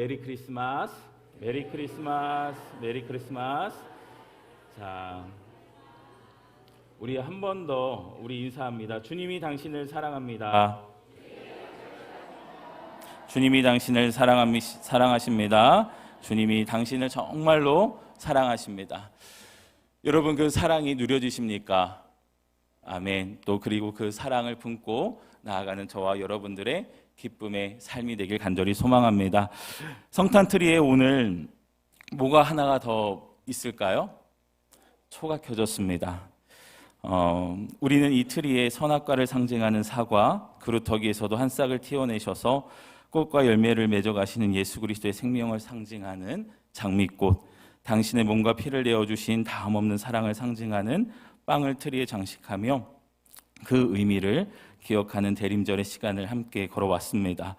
메리 크리스마스, 메리 크리스마스, 메리 크리스마스. 자, 우리 한 번 더 우리 인사합니다. 주님이 당신을 사랑합니다. 주님이 당신을 사랑하십니다. 주님이 당신을 정말로 사랑하십니다. 여러분, 그 사랑이 누려지십니까? 아멘. 또 그리고 그 사랑을 품고 나아가는 저와 여러분들의 기쁨의 삶이 되길 간절히 소망합니다. 성탄트리에 오늘 뭐가 하나가 더 있을까요? 초가 켜졌습니다. 우리는 이 트리에 선악과를 상징하는 사과, 그루터기에서도 한 싹을 틔워내셔서 꽃과 열매를 맺어 가시는 예수 그리스도의 생명을 상징하는 장미꽃, 당신의 몸과 피를 내어주신 다함없는 사랑을 상징하는 빵을 트리에 장식하며 그 의미를 기억하는 대림절의 시간을 함께 걸어왔습니다.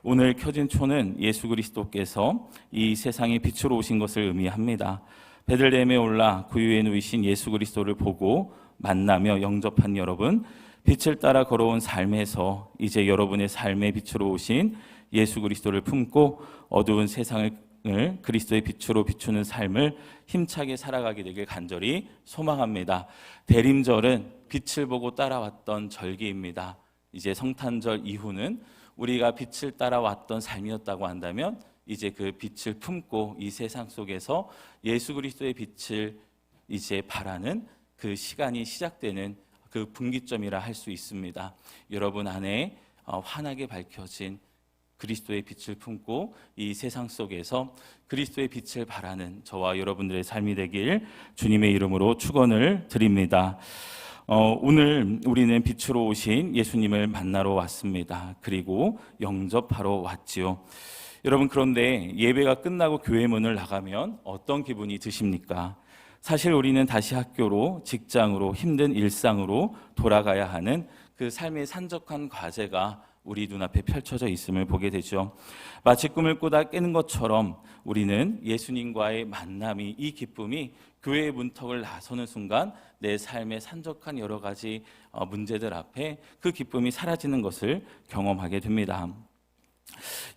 오늘 켜진 초는 예수 그리스도께서 이 세상에 빛으로 오신 것을 의미합니다. 베들레헴에 올라 구유에 누이신 예수 그리스도를 보고 만나며 영접한 여러분, 빛을 따라 걸어온 삶에서 이제 여러분의 삶의 빛으로 오신 예수 그리스도를 품고 어두운 세상을 그리스도의 빛으로 비추는 삶을 힘차게 살아가게 되길 간절히 소망합니다. 대림절은 빛을 보고 따라왔던 절기입니다. 이제 성탄절 이후는 우리가 빛을 따라왔던 삶이었다고 한다면 이제 그 빛을 품고 이 세상 속에서 예수 그리스도의 빛을 이제 바라는 그 시간이 시작되는 그 분기점이라 할 수 있습니다. 여러분 안에 환하게 밝혀진 그리스도의 빛을 품고 이 세상 속에서 그리스도의 빛을 바라는 저와 여러분들의 삶이 되길 주님의 이름으로 축원을 드립니다. 오늘 우리는 빛으로 오신 예수님을 만나러 왔습니다. 그리고 영접하러 왔지요. 여러분, 그런데 예배가 끝나고 교회 문을 나가면 어떤 기분이 드십니까? 사실 우리는 다시 학교로, 직장으로, 힘든 일상으로 돌아가야 하는 그 삶의 산적한 과제가 우리 눈앞에 펼쳐져 있음을 보게 되죠. 마치 꿈을 꾸다 깨는 것처럼 우리는 예수님과의 만남이, 이 기쁨이 교회의 문턱을 나서는 순간 내 삶의 산적한 여러 가지 문제들 앞에 그 기쁨이 사라지는 것을 경험하게 됩니다.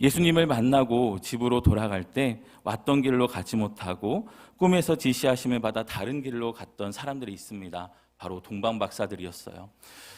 예수님을 만나고 집으로 돌아갈 때 왔던 길로 가지 못하고 꿈에서 지시하심을 받아 다른 길로 갔던 사람들이 있습니다. 바로 동방박사들이었어요.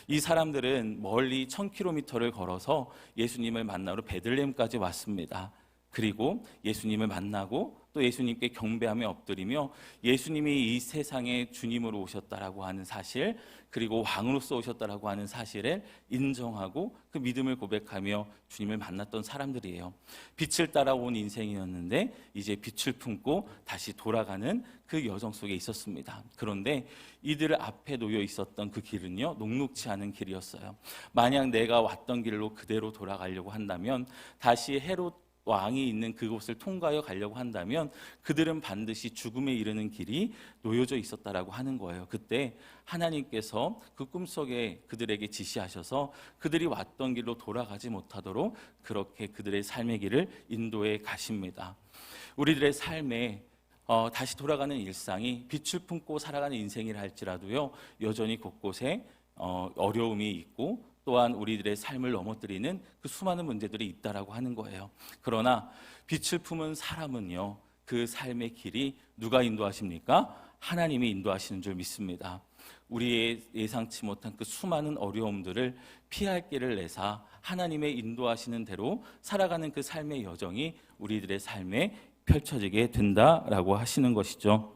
이 사람들은 멀리 1000km를 걸어서 예수님을 만나러 베들레헴까지 왔습니다. 그리고 예수님을 만나고 또 예수님께 경배하며 엎드리며 예수님이 이 세상에 주님으로 오셨다라고 하는 사실, 그리고 왕으로서 오셨다라고 하는 사실을 인정하고 그 믿음을 고백하며 주님을 만났던 사람들이에요. 빛을 따라온 인생이었는데 이제 빛을 품고 다시 돌아가는 그 여정 속에 있었습니다. 그런데 이들 앞에 놓여 있었던 그 길은요, 녹록지 않은 길이었어요. 만약 내가 왔던 길로 그대로 돌아가려고 한다면, 다시 헤롯 왕이 있는 그곳을 통과하여 가려고 한다면 그들은 반드시 죽음에 이르는 길이 놓여져 있었다라고 하는 거예요. 그때 하나님께서 그 꿈속에 그들에게 지시하셔서 그들이 왔던 길로 돌아가지 못하도록 그렇게 그들의 삶의 길을 인도해 가십니다. 우리들의 삶에 다시 돌아가는 일상이 빛을 품고 살아가는 인생이라 할지라도요, 여전히 곳곳에 어려움이 있고 또한 우리들의 삶을 넘어뜨리는 그 수많은 문제들이 있다라고 하는 거예요. 그러나 빛을 품은 사람은요, 그 삶의 길이 누가 인도하십니까? 하나님이 인도하시는 줄 믿습니다. 우리의 예상치 못한 그 수많은 어려움들을 피할 길을 내사 하나님의 인도하시는 대로 살아가는 그 삶의 여정이 우리들의 삶에 펼쳐지게 된다라고 하시는 것이죠.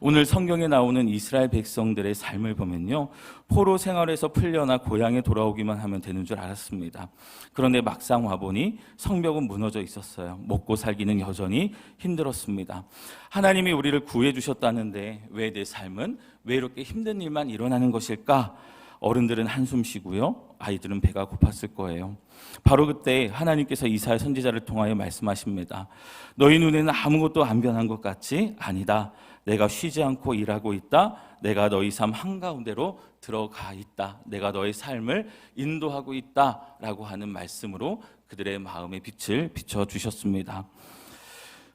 오늘 성경에 나오는 이스라엘 백성들의 삶을 보면요, 포로 생활에서 풀려나 고향에 돌아오기만 하면 되는 줄 알았습니다. 그런데 막상 와보니 성벽은 무너져 있었어요. 먹고 살기는 여전히 힘들었습니다. 하나님이 우리를 구해 주셨다는데 왜 내 삶은 왜 이렇게 힘든 일만 일어나는 것일까? 어른들은 한숨 쉬고요, 아이들은 배가 고팠을 거예요. 바로 그때 하나님께서 이사야 선지자를 통하여 말씀하십니다. 너희 눈에는 아무것도 안 변한 것 같지? 아니다. 내가 쉬지 않고 일하고 있다. 내가 너희 삶 한가운데로 들어가 있다. 내가 너의 삶을 인도하고 있다 라고 하는 말씀으로 그들의 마음의 빛을 비춰주셨습니다.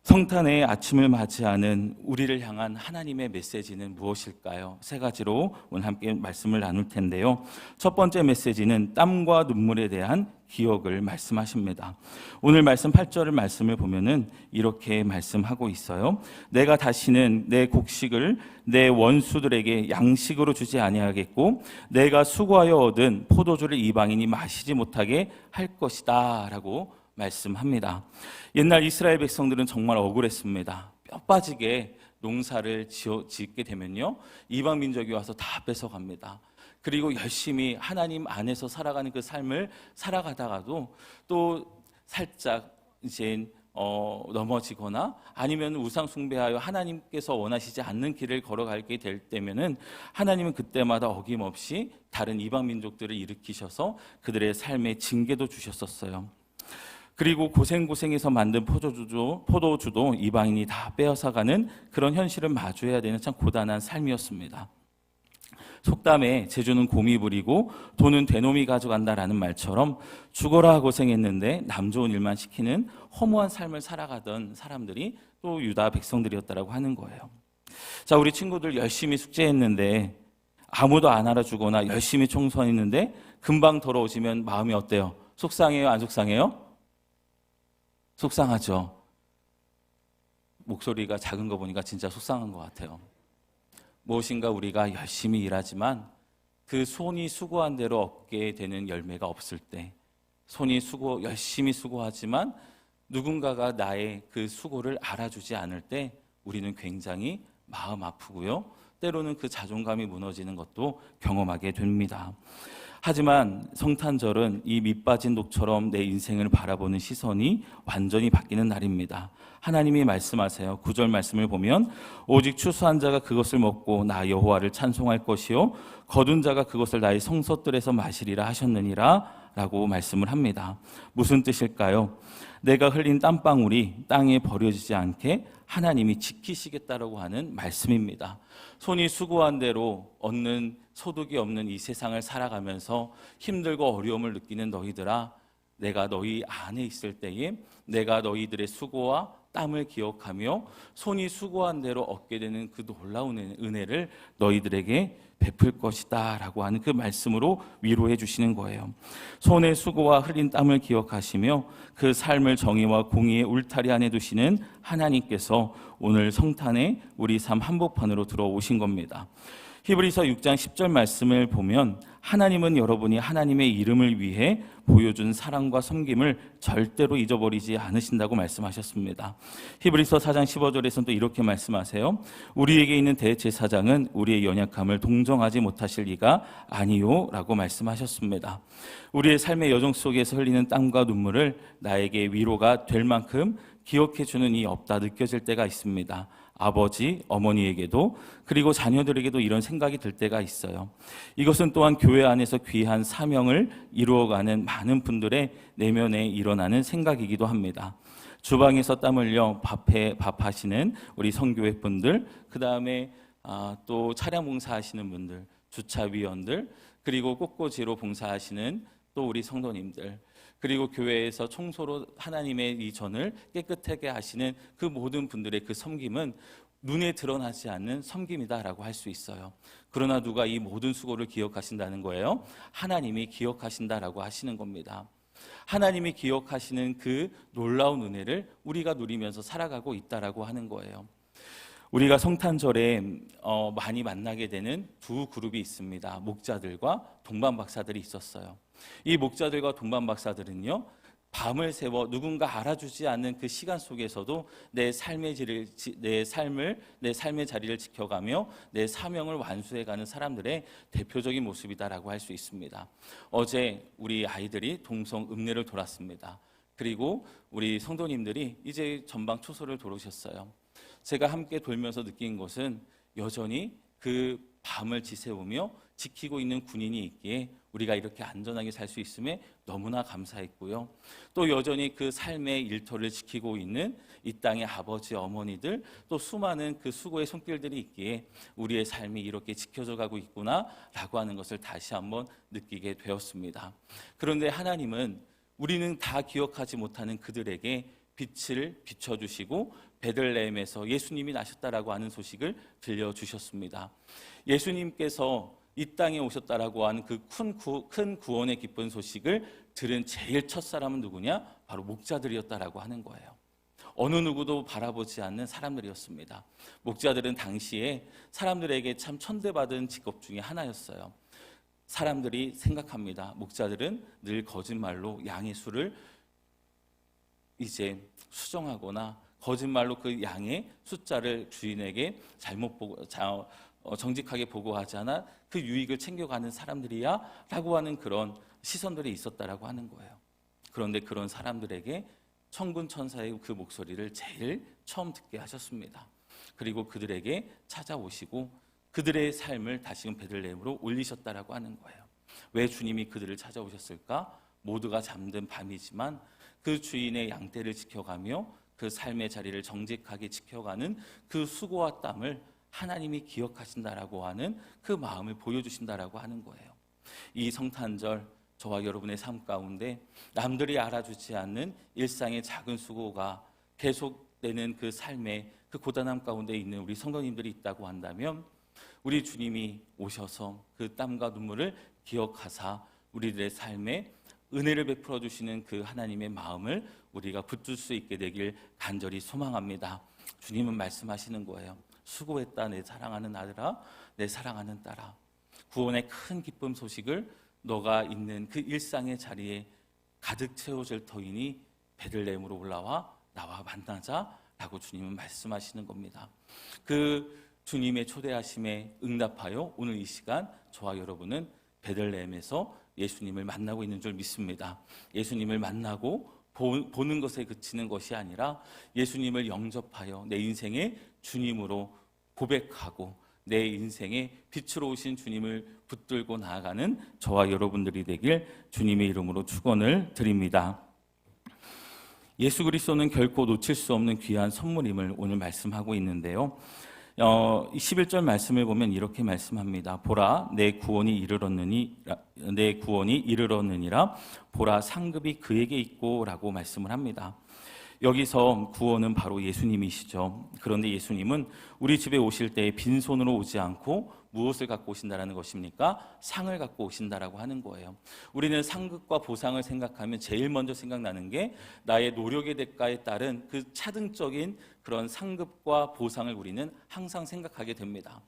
성탄의 아침을 맞이하는 우리를 향한 하나님의 메시지는 무엇일까요? 세 가지로 오늘 함께 말씀을 나눌 텐데요. 첫 번째 메시지는 땀과 눈물에 대한 기억을 말씀하십니다. 오늘 말씀 8절 말씀을 보면은 이렇게 말씀하고 있어요. 내가 다시는 내 곡식을 내 원수들에게 양식으로 주지 아니하겠고 내가 수고하여 얻은 포도주를 이방인이 마시지 못하게 할 것이다 라고 말씀합니다. 옛날 이스라엘 백성들은 정말 억울했습니다. 뼈 빠지게 농사를 짓게 되면요, 이방 민족이 와서 다 뺏어갑니다. 그리고 열심히 하나님 안에서 살아가는 그 삶을 살아가다가도 또 살짝 이제 넘어지거나 아니면 우상 숭배하여 하나님께서 원하시지 않는 길을 걸어가게 될 때면은 하나님은 그때마다 어김없이 다른 이방 민족들을 일으키셔서 그들의 삶에 징계도 주셨었어요. 그리고 고생고생해서 만든 포도주도 이방인이 다 빼앗아가는 그런 현실을 마주해야 되는 참 고단한 삶이었습니다. 속담에 재주는 곰이 부리고 돈은 되놈이 가져간다라는 말처럼 죽어라 고생했는데 남 좋은 일만 시키는 허무한 삶을 살아가던 사람들이 또 유다 백성들이었다라고 하는 거예요. 자, 우리 친구들 열심히 숙제했는데 아무도 안 알아주거나 열심히 청소했는데 금방 돌아오시면 마음이 어때요? 속상해요? 안 속상해요? 속상하죠. 목소리가 작은 거 보니까 진짜 속상한 것 같아요. 무엇인가 우리가 열심히 일하지만 그 손이 수고한 대로 얻게 되는 열매가 없을 때, 열심히 수고하지만 누군가가 나의 그 수고를 알아주지 않을 때 우리는 굉장히 마음 아프고요. 때로는 그 자존감이 무너지는 것도 경험하게 됩니다. 하지만 성탄절은 이 밑빠진 독처럼 내 인생을 바라보는 시선이 완전히 바뀌는 날입니다. 하나님이 말씀하세요. 9절 말씀을 보면 오직 추수한 자가 그것을 먹고 나 여호와를 찬송할 것이요 거둔 자가 그것을 나의 성소들에서 마시리라 하셨느니라 라고 말씀을 합니다. 무슨 뜻일까요? 내가 흘린 땀방울이 땅에 버려지지 않게 하나님이 지키시겠다라고 하는 말씀입니다. 손이 수고한 대로 얻는 소득이 없는 이 세상을 살아가면서 힘들고 어려움을 느끼는 너희들아, 내가 너희 안에 있을 때에 내가 너희들의 수고와 땀을 기억하며 손이 수고한 대로 얻게 되는 그 놀라운 은혜를 너희들에게 베풀 것이다 라고 하는 그 말씀으로 위로해 주시는 거예요. 손의 수고와 흘린 땀을 기억하시며 그 삶을 정의와 공의의 울타리 안에 두시는 하나님께서 오늘 성탄에 우리 삶 한복판으로 들어오신 겁니다. 히브리서 6장 10절 말씀을 보면 하나님은 여러분이 하나님의 이름을 위해 보여준 사랑과 섬김을 절대로 잊어버리지 않으신다고 말씀하셨습니다. 히브리서 4장 15절에서는 또 이렇게 말씀하세요. 우리에게 있는 대제사장은 우리의 연약함을 동정하지 못하실 리가 아니요 라고 말씀하셨습니다. 우리의 삶의 여정 속에서 흘리는 땀과 눈물을 나에게 위로가 될 만큼 기억해주는 이 없다 느껴질 때가 있습니다. 아버지, 어머니에게도 그리고 자녀들에게도 이런 생각이 들 때가 있어요. 이것은 또한 교회 안에서 귀한 사명을 이루어가는 많은 분들의 내면에 일어나는 생각이기도 합니다. 주방에서 땀 흘려 밥하시는 우리 선교회 분들, 그 다음에 또 차량 봉사하시는 분들, 주차위원들, 그리고 꽃꽂이로 봉사하시는 또 우리 성도님들, 그리고 교회에서 청소로 하나님의 이 전을 깨끗하게 하시는 그 모든 분들의 그 섬김은 눈에 드러나지 않는 섬김이다라고 할 수 있어요. 그러나 누가 이 모든 수고를 기억하신다는 거예요? 하나님이 기억하신다라고 하시는 겁니다. 하나님이 기억하시는 그 놀라운 은혜를 우리가 누리면서 살아가고 있다라고 하는 거예요. 우리가 성탄절에 많이 만나게 되는 두 그룹이 있습니다. 목자들과 동반박사들이 있었어요. 이 목자들과 동반박사들은요, 밤을 새워 누군가 알아주지 않는 그 시간 속에서도 내 삶의 자리를 지켜가며 내 사명을 완수해가는 사람들의 대표적인 모습이다라고 할 수 있습니다. 어제 우리 아이들이 동성 읍내를 돌았습니다. 그리고 우리 성도님들이 이제 전방 초소를 돌으셨어요. 제가 함께 돌면서 느낀 것은 여전히 그 밤을 지새우며 지키고 있는 군인이 있기에 우리가 이렇게 안전하게 살 수 있음에 너무나 감사했고요. 또 여전히 그 삶의 일터를 지키고 있는 이 땅의 아버지, 어머니들, 또 수많은 그 수고의 손길들이 있기에 우리의 삶이 이렇게 지켜져 가고 있구나라고 하는 것을 다시 한번 느끼게 되었습니다. 그런데 하나님은 우리는 다 기억하지 못하는 그들에게 빛을 비춰주시고 베들레헴에서 예수님이 나셨다라고 하는 소식을 들려주셨습니다. 예수님께서 이 땅에 오셨다라고 하는 그 큰 구원의 기쁜 소식을 들은 제일 첫 사람은 누구냐? 바로 목자들이었다라고 하는 거예요. 어느 누구도 바라보지 않는 사람들이었습니다. 목자들은 당시에 사람들에게 참 천대받은 직업 중에 하나였어요. 사람들이 생각합니다. 목자들은 늘 거짓말로 양의 수를 이제 수정하거나 거짓말로 그 양의 숫자를 주인에게 잘못 보고 정직하게 보고하지 않아 그 유익을 챙겨가는 사람들이야 라고 하는 그런 시선들이 있었다라고 하는 거예요. 그런데 그런 사람들에게 천군 천사의 그 목소리를 제일 처음 듣게 하셨습니다. 그리고 그들에게 찾아오시고 그들의 삶을 다시금 베들레헴으로 올리셨다라고 하는 거예요. 왜 주님이 그들을 찾아오셨을까? 모두가 잠든 밤이지만 그 주인의 양떼를 지켜가며 그 삶의 자리를 정직하게 지켜가는 그 수고와 땀을 하나님이 기억하신다라고 하는 그 마음을 보여주신다라고 하는 거예요. 이 성탄절 저와 여러분의 삶 가운데 남들이 알아주지 않는 일상의 작은 수고가 계속되는 그 삶의 그 고단함 가운데 있는 우리 성도님들이 있다고 한다면 우리 주님이 오셔서 그 땀과 눈물을 기억하사 우리들의 삶에 은혜를 베풀어 주시는 그 하나님의 마음을 우리가 붙들 수 있게 되길 간절히 소망합니다. 주님은 말씀하시는 거예요. 수고했다 내 사랑하는 아들아, 내 사랑하는 딸아. 구원의 큰 기쁨 소식을 너가 있는 그 일상의 자리에 가득 채워질 터이니 베들레헴으로 올라와 나와 만나자라고 주님은 말씀하시는 겁니다. 그 주님의 초대하심에 응답하여 오늘 이 시간 저와 여러분은 베들레헴에서 예수님을 만나고 있는 줄 믿습니다. 예수님을 만나고 보는 것에 그치는 것이 아니라 예수님을 영접하여 내 인생의 주님으로 고백하고 내 인생의 빛으로 오신 주님을 붙들고 나아가는 저와 여러분들이 되길 주님의 이름으로 축원을 드립니다. 예수 그리스도는 결코 놓칠 수 없는 귀한 선물임을 오늘 말씀하고 있는데요. 11절 말씀을 보면 이렇게 말씀합니다. 보라 내 구원이 이르렀느니라 보라 상급이 그에게 있고라고 말씀을 합니다. 여기서 구원은 바로 예수님이시죠. 그런데 예수님은 우리 집에 오실 때 빈손으로 오지 않고 무엇을 갖고 오신다라는 것입니까? 상을 갖고 오신다라고 하는 거예요. 우리는 상급과 보상을 생각하면 제일 먼저 생각나는 게 나의 노력의 대가에 따른 그 차등적인 그런 상급과 보상을 우리는 항상 생각하게 됩니다.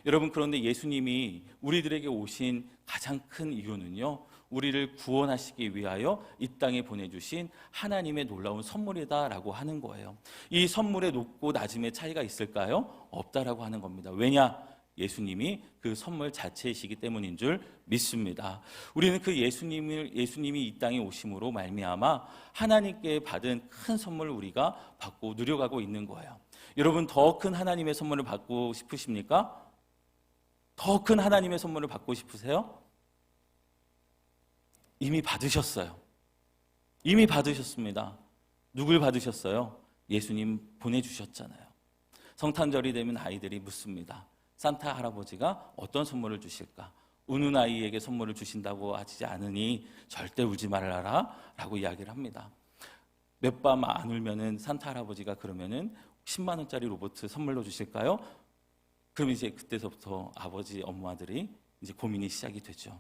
여러분, 그런데 예수님이 우리들에게 오신 가장 큰 이유는요, 우리를 구원하시기 위하여 이 땅에 보내주신 하나님의 놀라운 선물이다라고 하는 거예요. 이 선물의 높고 낮음의 차이가 있을까요? 없다라고 하는 겁니다. 왜냐? 예수님이 그 선물 자체이시기 때문인 줄 믿습니다. 우리는 그 예수님이 이 땅에 오심으로 말미암아 하나님께 받은 큰 선물을 우리가 받고 누려가고 있는 거예요. 여러분, 더 큰 하나님의 선물을 받고 싶으십니까? 더 큰 하나님의 선물을 받고 싶으세요? 이미 받으셨어요. 이미 받으셨습니다. 누굴 받으셨어요? 예수님 보내주셨잖아요. 성탄절이 되면 아이들이 묻습니다. 산타 할아버지가 어떤 선물을 주실까? 우는 아이에게 선물을 주신다고 하지 않으니 절대 울지 말아라 라고 이야기를 합니다. 몇 밤 안 울면은 산타 할아버지가 그러면은 10만 원짜리 로봇 선물로 주실까요? 그럼 이제 그때서부터 아버지, 엄마들이 이제 고민이 시작이 되죠.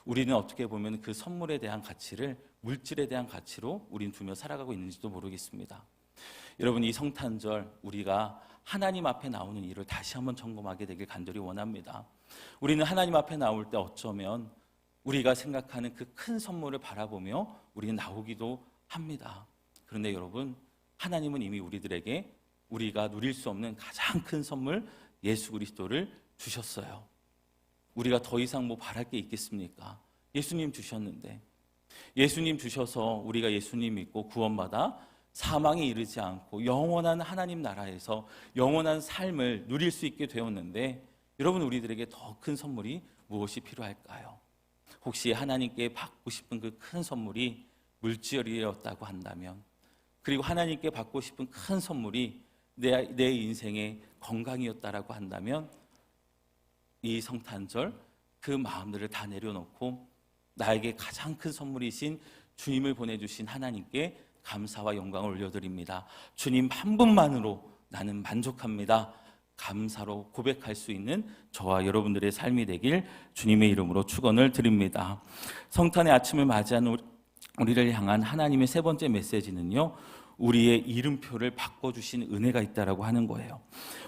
우리는 어떻게 보면 그 선물에 대한 가치를 물질에 대한 가치로 우린 두며 살아가고 있는지도 모르겠습니다. 여러분, 이 성탄절 우리가 하나님 앞에 나오는 일을 다시 한번 점검하게 되길 간절히 원합니다. 우리는 하나님 앞에 나올 때 어쩌면 우리가 생각하는 그 큰 선물을 바라보며 우리는 나오기도 합니다. 그런데 여러분, 하나님은 이미 우리들에게 우리가 누릴 수 없는 가장 큰 선물 예수 그리스도를 주셨어요. 우리가 더 이상 뭐 바랄 게 있겠습니까? 예수님 주셨는데, 예수님 주셔서 우리가 예수님 믿고 구원받아 사망에 이르지 않고 영원한 하나님 나라에서 영원한 삶을 누릴 수 있게 되었는데, 여러분, 우리들에게 더 큰 선물이 무엇이 필요할까요? 혹시 하나님께 받고 싶은 그 큰 선물이 물질이었다고 한다면, 그리고 하나님께 받고 싶은 큰 선물이 내 인생의 건강이었다라고 한다면, 이 성탄절 그 마음들을 다 내려놓고 나에게 가장 큰 선물이신 주님을 보내주신 하나님께 감사와 영광을 올려드립니다. 주님 한 분만으로 나는 만족합니다. 감사로 고백할 수 있는 저와 여러분들의 삶이 되길 주님의 이름으로 축원을 드립니다. 성탄의 아침을 맞이하는 우리를 향한 하나님의 세 번째 메시지는요, 우리의 이름표를 바꿔주신 은혜가 있다라고 하는 거예요.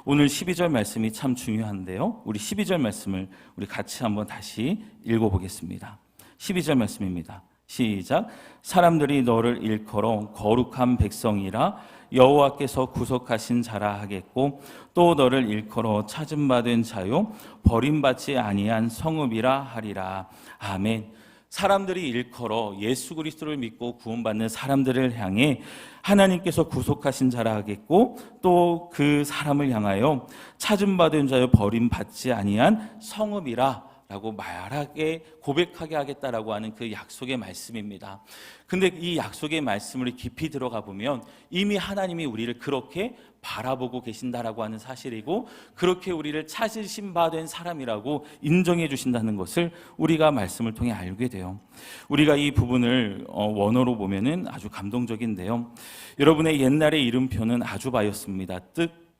오늘 12절 말씀이 참 중요한데요, 우리 12절 말씀을 우리 같이 한번 다시 읽어보겠습니다. 12절 말씀입니다. 시작. 사람들이 너를 일컬어 거룩한 백성이라 여호와께서 구속하신 자라 하겠고, 또 너를 일컬어 찾음받은 자요 버림받지 아니한 성읍이라 하리라. 아멘. 사람들이 일컬어 예수 그리스도를 믿고 구원받는 사람들을 향해 하나님께서 구속하신 자라 하겠고, 또 그 사람을 향하여 찾음받은 자요 버림받지 아니한 성읍이라 라고 말하게, 고백하게 하겠다라고 하는 그 약속의 말씀입니다. 근데 이 약속의 말씀을 깊이 들어가 보면 이미 하나님이 우리를 그렇게 바라보고 계신다라고 하는 사실이고, 그렇게 우리를 찾으신 바 된 사람이라고 인정해 주신다는 것을 우리가 말씀을 통해 알게 돼요. 우리가 이 부분을 원어로 보면은 아주 감동적인데요, 여러분의 옛날의 이름표는 아주바였습니다.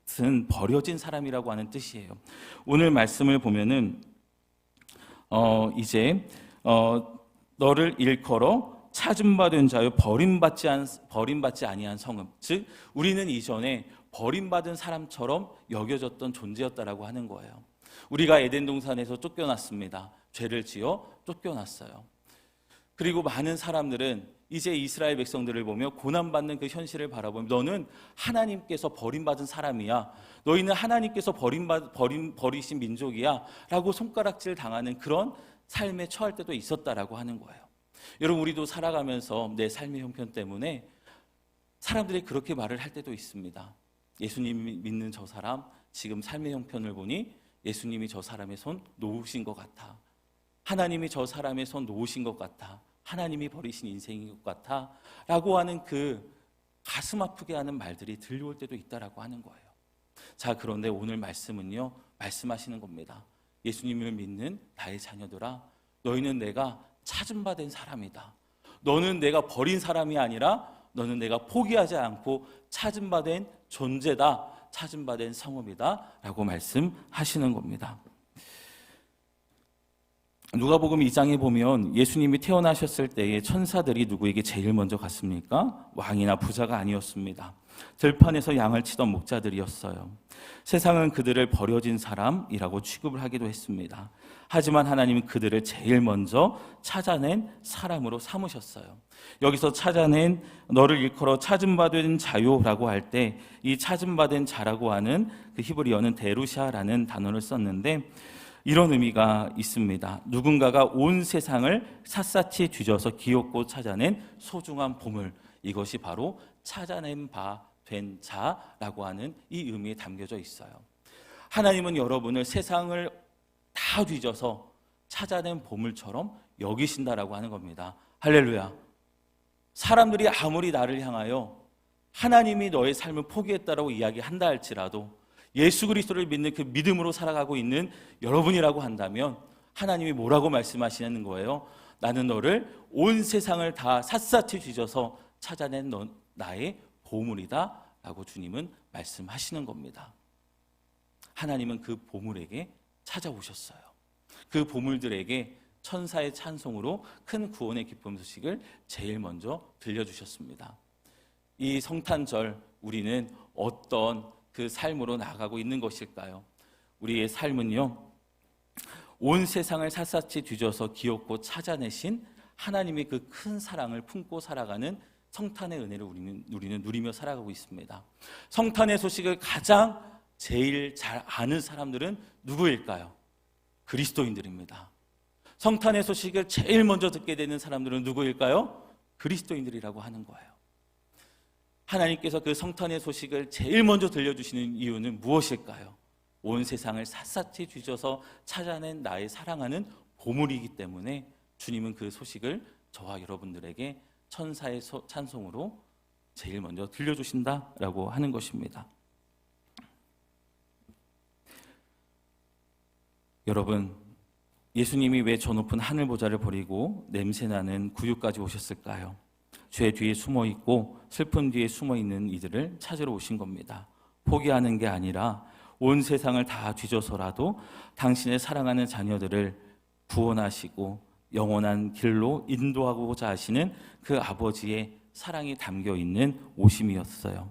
뜻은 버려진 사람이라고 하는 뜻이에요. 오늘 말씀을 보면은 너를 일컬어 찾음받은 자요 버림받지 아니한 성읍, 즉 우리는 이전에 버림받은 사람처럼 여겨졌던 존재였다라고 하는 거예요. 우리가 에덴 동산에서 쫓겨났습니다. 죄를 지어 쫓겨났어요. 그리고 많은 사람들은 이제 이스라엘 백성들을 보며 고난받는 그 현실을 바라보며 너는 하나님께서 버림받은 사람이야, 너희는 하나님께서 버리신 민족이야 라고 손가락질 당하는 그런 삶에 처할 때도 있었다라고 하는 거예요. 여러분, 우리도 살아가면서 내 삶의 형편 때문에 사람들이 그렇게 말을 할 때도 있습니다. 예수님 믿는 저 사람 지금 삶의 형편을 보니 예수님이 저 사람의 손 놓으신 것 같아, 하나님이 저 사람의 손 놓으신 것 같아, 하나님이 버리신 인생인 것 같아 라고 하는 그 가슴 아프게 하는 말들이 들려올 때도 있다라고 하는 거예요. 자, 그런데 오늘 말씀은요, 말씀하시는 겁니다. 예수님을 믿는 나의 자녀들아, 너희는 내가 찾음받은 사람이다. 너는 내가 버린 사람이 아니라 너는 내가 포기하지 않고 찾음받은 존재다, 찾음받은 성읍이다 라고 말씀하시는 겁니다. 누가복음 2장에 보면 예수님이 태어나셨을 때에 천사들이 누구에게 제일 먼저 갔습니까? 왕이나 부자가 아니었습니다. 들판에서 양을 치던 목자들이었어요. 세상은 그들을 버려진 사람이라고 취급을 하기도 했습니다. 하지만 하나님은 그들을 제일 먼저 찾아낸 사람으로 삼으셨어요. 여기서 찾아낸 너를 일컬어 찾음받은 자요라고 할 때 이 찾음받은 자라고 하는 그 히브리어는 데루샤라는 단어를 썼는데 이런 의미가 있습니다. 누군가가 온 세상을 샅샅이 뒤져서 기었고 찾아낸 소중한 보물, 이것이 바로 찾아낸 바 된 자라고 하는 이 의미에 담겨져 있어요. 하나님은 여러분을 세상을 다 뒤져서 찾아낸 보물처럼 여기신다라고 하는 겁니다. 할렐루야. 사람들이 아무리 나를 향하여 하나님이 너의 삶을 포기했다라고 이야기한다 할지라도 예수 그리스도를 믿는 그 믿음으로 살아가고 있는 여러분이라고 한다면 하나님이 뭐라고 말씀하시는 거예요? 나는 너를 온 세상을 다 샅샅이 뒤져서 찾아낸 나의 보물이다 라고 주님은 말씀하시는 겁니다. 하나님은 그 보물에게 찾아오셨어요. 그 보물들에게 천사의 찬송으로 큰 구원의 기쁨 소식을 제일 먼저 들려주셨습니다. 이 성탄절 우리는 어떤 그 삶으로 나아가고 있는 것일까요? 우리의 삶은요, 온 세상을 샅샅이 뒤져서 기었고 찾아내신 하나님의 그 큰 사랑을 품고 살아가는 성탄의 은혜를 우리는 누리며 살아가고 있습니다. 성탄의 소식을 가장 제일 잘 아는 사람들은 누구일까요? 그리스도인들입니다. 성탄의 소식을 제일 먼저 듣게 되는 사람들은 누구일까요? 그리스도인들이라고 하는 거예요. 하나님께서 그 성탄의 소식을 제일 먼저 들려주시는 이유는 무엇일까요? 온 세상을 샅샅이 뒤져서 찾아낸 나의 사랑하는 보물이기 때문에 주님은 그 소식을 저와 여러분들에게 천사의 찬송으로 제일 먼저 들려주신다라고 하는 것입니다. 여러분, 예수님이 왜 저 높은 하늘 보좌를 버리고 냄새나는 구유까지 오셨을까요? 죄 뒤에 숨어 있고 슬픔 뒤에 숨어 있는 이들을 찾으러 오신 겁니다. 포기하는 게 아니라 온 세상을 다 뒤져서라도 당신의 사랑하는 자녀들을 구원하시고 영원한 길로 인도하고자 하시는 그 아버지의 사랑이 담겨 있는 오심이었어요.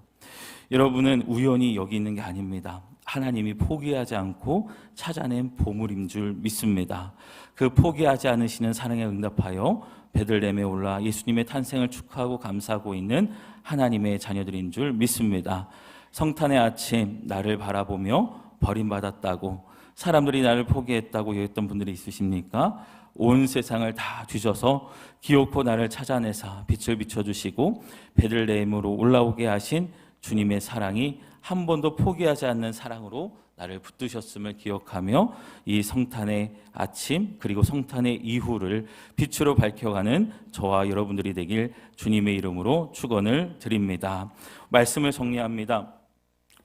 여러분은 우연히 여기 있는 게 아닙니다. 하나님이 포기하지 않고 찾아낸 보물인 줄 믿습니다. 그 포기하지 않으시는 사랑에 응답하여 베들레헴에 올라 예수님의 탄생을 축하하고 감사하고 있는 하나님의 자녀들인 줄 믿습니다. 성탄의 아침 나를 바라보며 버림받았다고 사람들이 나를 포기했다고 여겼던 분들이 있으십니까? 온 세상을 다 뒤져서 기어코 나를 찾아내사 빛을 비춰주시고 베들레헴으로 올라오게 하신 주님의 사랑이 한 번도 포기하지 않는 사랑으로 나를 붙드셨음을 기억하며 이 성탄의 아침 그리고 성탄의 이후를 빛으로 밝혀가는 저와 여러분들이 되길 주님의 이름으로 축원을 드립니다. 말씀을 정리합니다.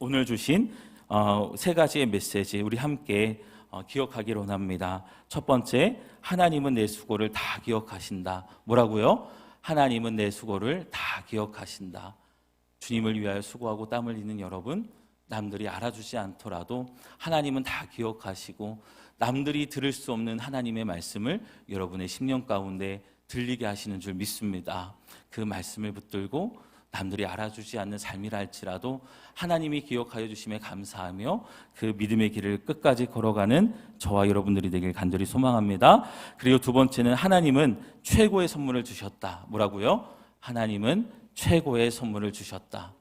오늘 주신 세 가지의 메시지 우리 함께 기억하기를 원합니다. 첫 번째, 하나님은 내 수고를 다 기억하신다. 뭐라고요? 하나님은 내 수고를 다 기억하신다. 주님을 위하여 수고하고 땀 흘리는 여러분, 남들이 알아주지 않더라도 하나님은 다 기억하시고 남들이 들을 수 없는 하나님의 말씀을 여러분의 심령 가운데 들리게 하시는 줄 믿습니다. 그 말씀을 붙들고 남들이 알아주지 않는 삶이라 할지라도 하나님이 기억하여 주심에 감사하며 그 믿음의 길을 끝까지 걸어가는 저와 여러분들이 되길 간절히 소망합니다. 그리고 두 번째는 하나님은 최고의 선물을 주셨다. 뭐라고요? 하나님은 최고의 선물을 주셨다.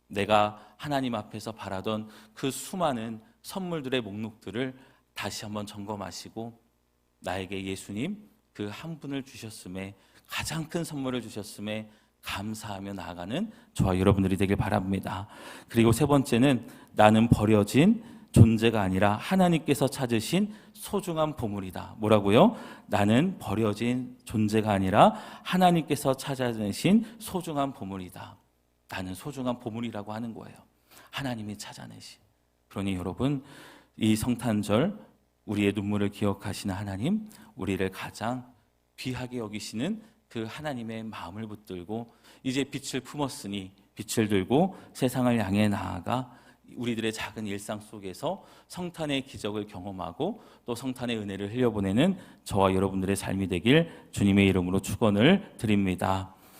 내가 하나님 앞에서 바라던 그 수많은 선물들의 목록들을 다시 한번 점검하시고 나에게 예수님 그 한 분을 주셨음에 가장 큰 선물을 주셨음에 감사하며 나아가는 저와 여러분들이 되길 바랍니다. 그리고 세 번째는 나는 버려진 존재가 아니라 하나님께서 찾으신 소중한 보물이다. 뭐라고요? 나는 버려진 존재가 아니라 하나님께서 찾아내신 소중한 보물이다. 나는 소중한 보물이라고 하는 거예요. 하나님이 찾아내신. 그러니 여러분, 이 성탄절 우리의 눈물을 기억하시는 하나님, 우리를 가장 귀하게 여기시는 그 하나님의 마음을 붙들고 이제 빛을 품었으니 빛을 들고 세상을 향해 나아가 우리들의 작은 일상 속에서 성탄의 기적을 경험하고 또 성탄의 은혜를 흘려보내는 저와 여러분들의 삶이 되길 주님의 이름으로 축원을 드립니다.